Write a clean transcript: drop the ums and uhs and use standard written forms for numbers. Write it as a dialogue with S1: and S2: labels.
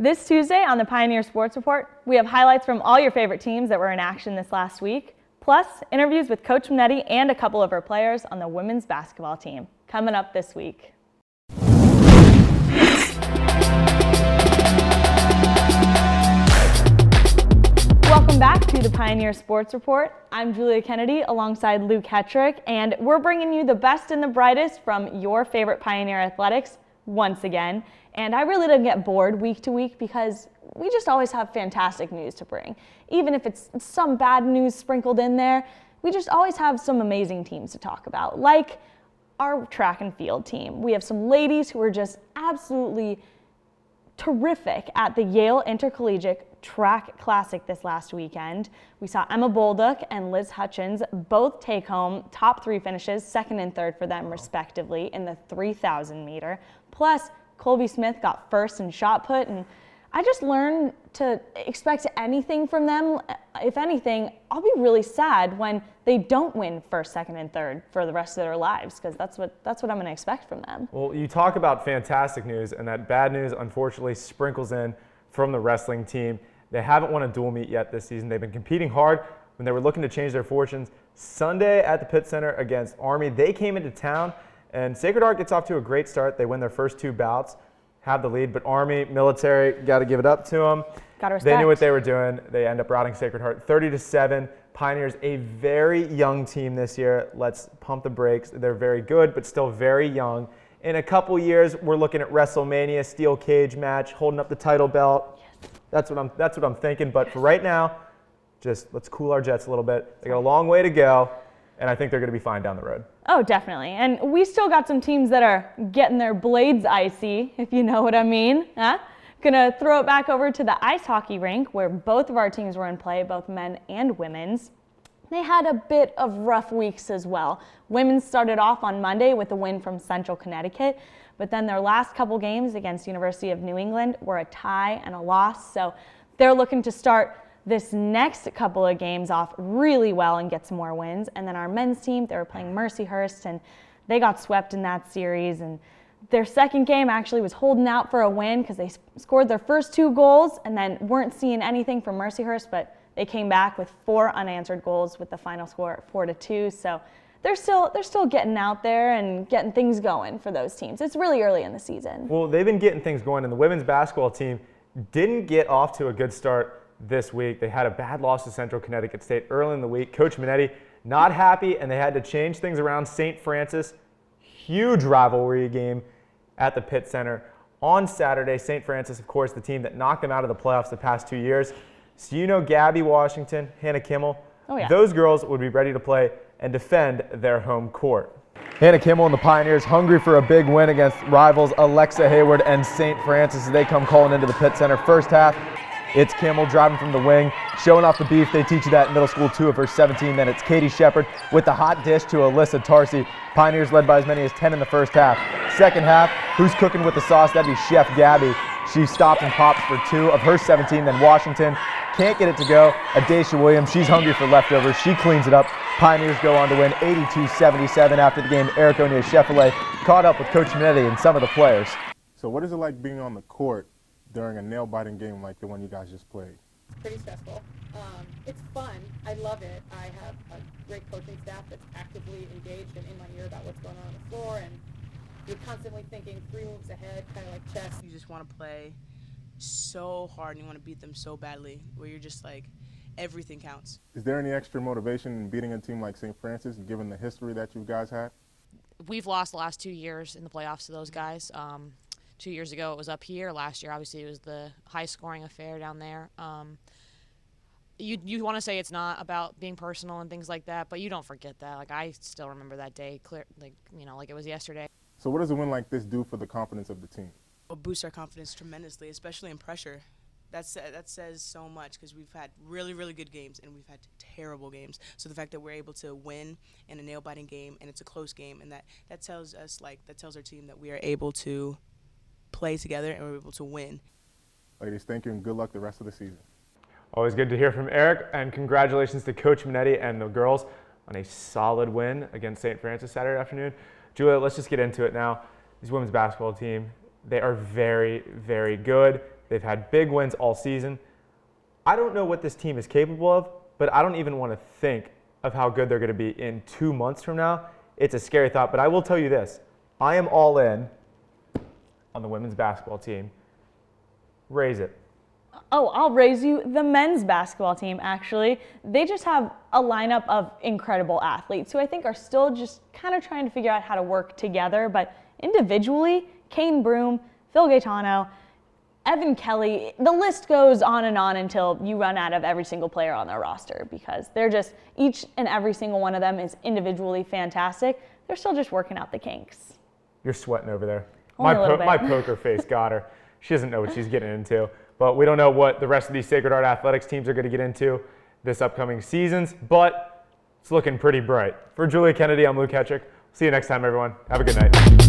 S1: This Tuesday on the Pioneer Sports Report, we have highlights from all your favorite teams that were in action this last week, plus interviews with Coach Minetti and a couple of her players on the women's basketball team, coming up this week. Welcome back to the Pioneer Sports Report. I'm Julia Kennedy alongside Luke Hetrick, and we're bringing you the best and the brightest from your favorite Pioneer athletics once again. And I really don't get bored week to week because we just always have fantastic news to bring. Even if it's some bad news sprinkled in there, we just always have some amazing teams to talk about, like our track and field team. We have some ladies who are just absolutely terrific at the Yale Intercollegiate Track Classic this last weekend. We saw Emma Bolduc and Liz Hutchins both take home top 3 finishes, second and third for them respectively in the 3,000 meter. Plus, Colby Smith got first in shot put, and I just learned to expect anything from them. If anything, I'll be really sad when they don't win first, second, and third for the rest of their lives, because that's what I'm going to expect from them.
S2: Well, you talk about fantastic news, and that bad news unfortunately sprinkles in from the wrestling team. They haven't won a dual meet yet this season. They've been competing hard when they were looking to change their fortunes. Sunday at the Pitt Center against Army, they came into town, and Sacred Heart gets off to a great start. They win their first 2 bouts, have the lead, but Army, military, got to give it up to them.
S1: Gotta respect.
S2: They knew what they were doing. They end up routing Sacred Heart 30-7. Pioneers, a very young team this year. Let's pump the brakes. They're very good, but still very young. In a couple years, we're looking at WrestleMania, steel cage match, holding up the title belt. Yes. That's what I'm thinking. But for right now, just let's cool our jets a little bit. They got a long way to go, and I think they're going to be fine down the road.
S1: Oh, definitely. And we still got some teams that are getting their blades icy, if you know what I mean. Gonna throw it back over to the ice hockey rink where both of our teams were in play, both men and women's. They had a bit of rough weeks as well. Women's started off on Monday with a win from Central Connecticut, but then their last couple games against University of New England were a tie and a loss. So they're looking to start this next couple of games off really well and get some more wins. And then our men's team, they were playing Mercyhurst, and they got swept in that series. And their second game actually was holding out for a win because they scored their first 2 goals and then weren't seeing anything from Mercyhurst, but they came back with 4 unanswered goals with the final score at 4-2. So they're still getting out there and getting things going for those teams. It's really early in the season.
S2: Well, they've been getting things going, and the women's basketball team didn't get off to a good start this week. They had a bad loss to Central Connecticut State early in the week. Coach Minetti not happy, and they had to change things around. St. Francis, huge rivalry game at the Pitt Center on Saturday. St. Francis, of course, the team that knocked them out of the playoffs the past 2 years. So you know Gabby Washington, Hannah Kimmel, those girls would be ready to play and defend their home court. Hannah Kimmel and the Pioneers hungry for a big win against rivals Alexa Hayward and St. Francis as they come calling into the Pitt Center. First half, it's Kimmel driving from the wing, showing off the beef. They teach you that in middle school too of her 17 minutes. Katie Shepard with the hot dish to Alyssa Tarsi. Pioneers led by as many as 10 in the first half. Second half, who's cooking with the sauce? That'd be Chef Gabby. She stops and pops for 2 of her 17. Then Washington can't get it to go. Adacia Williams, she's hungry for leftovers. She cleans it up. Pioneers go on to win 82-77 after the game. Erica O'Neill-Sheffilet caught up with Coach Minetti and some of the players.
S3: So what is it like being on the court during a nail-biting game like the one you guys just played?
S4: Pretty stressful. It's fun. I love it. I have a great coaching staff that's actively engaged and in my ear about what's going on the floor, and you're constantly thinking 3 moves ahead, kind of like chess.
S5: You just want to play so hard and you want to beat them so badly, where you're just like, everything counts.
S3: Is there any extra motivation in beating a team like St. Francis, given the history that you guys had?
S6: We've lost the last 2 years in the playoffs to those guys. 2 years ago it was up here. Last year, obviously, it was the high-scoring affair down there. You want to say it's not about being personal and things like that, but you don't forget that. Like, I still remember that day clear, like it was yesterday.
S3: So what does a win like this do for the confidence of the team?
S5: It boosts our confidence tremendously, especially in pressure. That says so much because we've had really, really good games and we've had terrible games. So the fact that we're able to win in a nail-biting game and it's a close game, and that tells us, that tells our team that we are able to play together and we're able to win.
S3: Ladies, thank you and good luck the rest of the season.
S2: Always good to hear from Eric, and congratulations to Coach Minetti and the girls on a solid win against St. Francis Saturday afternoon. Julia, let's just get into it now. This women's basketball team, they are very, very good. They've had big wins all season. I don't know what this team is capable of, but I don't even want to think of how good they're going to be in 2 months from now. It's a scary thought, but I will tell you this. I am all in on the women's basketball team. Raise it.
S1: Oh, I'll raise you the men's basketball team, actually. They just have a lineup of incredible athletes who I think are still just kind of trying to figure out how to work together. But individually, Kane Broome, Phil Gaetano, Evan Kelly, the list goes on and on until you run out of every single player on their roster because they're just, each and every single one of them is individually fantastic. They're still just working out the kinks.
S2: You're sweating over there.
S1: Only a little bit.
S2: My poker face got her. She doesn't know what she's getting into. But we don't know what the rest of these Sacred Heart Athletics teams are going to get into this upcoming seasons. But it's looking pretty bright. For Julia Kennedy, I'm Luke Hetrick. See you next time, everyone. Have a good night.